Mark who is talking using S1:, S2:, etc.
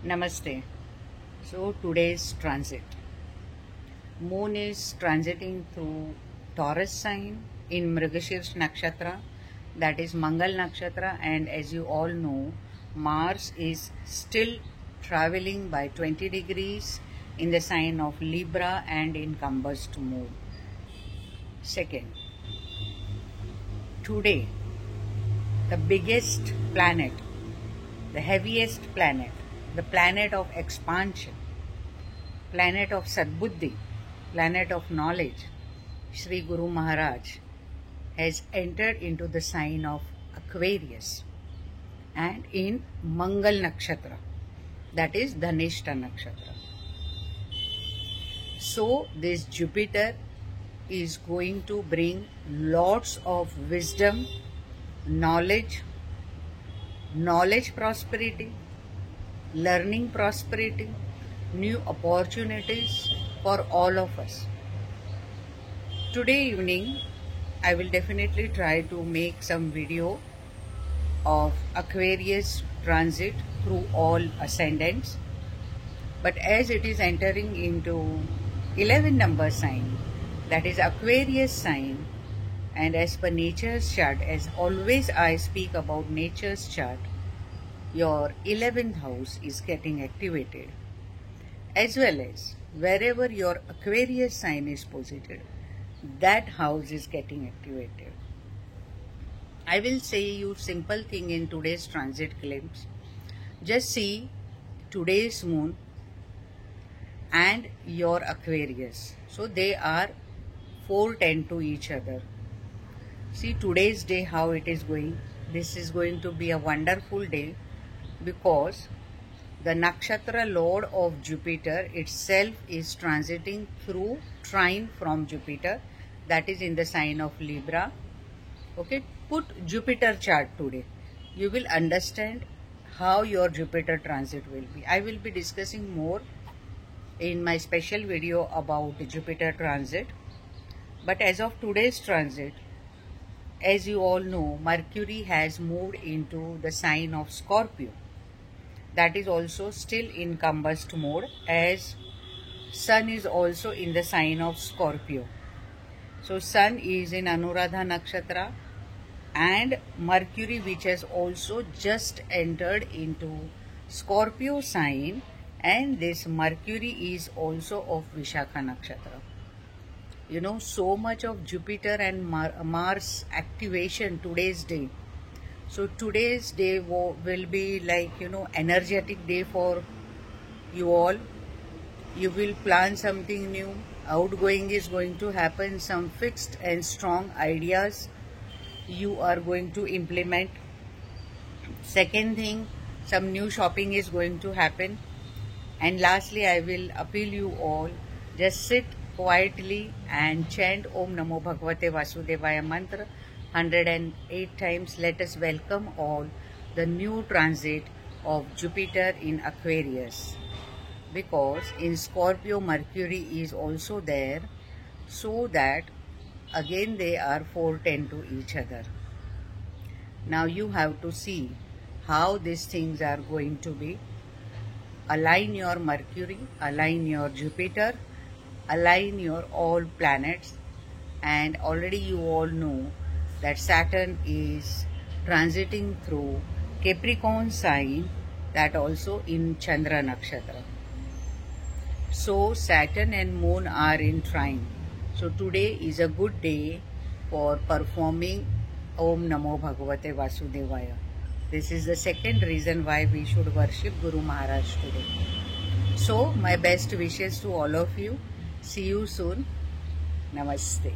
S1: Namaste. So today's transit. Moon is transiting through Taurus sign in Mrigashirsh Nakshatra, that is Mangal Nakshatra, and as you all know, Mars is still traveling by 20 degrees in the sign of Libra and in combust mode. Second, today the biggest planet, the heaviest planet, the planet of expansion, planet of Sadbuddhi, planet of knowledge, Sri Guru Maharaj has entered into the sign of Aquarius and in Mangal Nakshatra, that is Dhanishta Nakshatra. So this Jupiter is going to bring lots of wisdom, knowledge prosperity, learning prosperity, new opportunities for all of us. Today evening, I will definitely try to make some video of Aquarius transit through all ascendants. But as it is entering into 11 number sign, that is Aquarius sign, and as per nature's chart, as always I speak about nature's chart, your 11th house is getting activated, as well as wherever your Aquarius sign is posited, that house is getting activated. I will say you simple thing in today's transit glimpse. Just see today's moon and your Aquarius. So they are 4:10 to each other. See today's day how it is going. This is going to be a wonderful day, because the nakshatra lord of Jupiter itself is transiting through trine from Jupiter, that is in the sign of Libra. Okay, put Jupiter chart today. You will understand how your Jupiter transit will be. I will be discussing more in my special video about Jupiter transit. But as of today's transit, as you all know, Mercury has moved into the sign of Scorpio. That is also still in combust mode, as Sun is also in the sign of Scorpio. So Sun is in Anuradha Nakshatra, and Mercury, which has also just entered into Scorpio sign, and this Mercury is also of Vishakha Nakshatra. You know, so much of Jupiter and Mars activation today's day. So today's day will be like, energetic day for you all. You will plan something new. Outgoing is going to happen. Some fixed and strong ideas you are going to implement. Second thing, some new shopping is going to happen. And lastly, I will appeal you all, just sit quietly and chant Om Namo Bhagavate Vasudevaya mantra 108 times. Let us welcome all the new transit of Jupiter in Aquarius, because in Scorpio Mercury is also there, so that again they are 4:10 to each other. Now you have to see how these things are going to be. Align your Mercury, align your Jupiter, align your all planets, and already you all know that Saturn is transiting through Capricorn sign, that also in Chandra Nakshatra. So Saturn and Moon are in trine. So today is a good day for performing Om Namo Bhagavate Vasudevaya. This is the second reason why we should worship Guru Maharaj today. So my best wishes to all of you. See you soon. Namaste.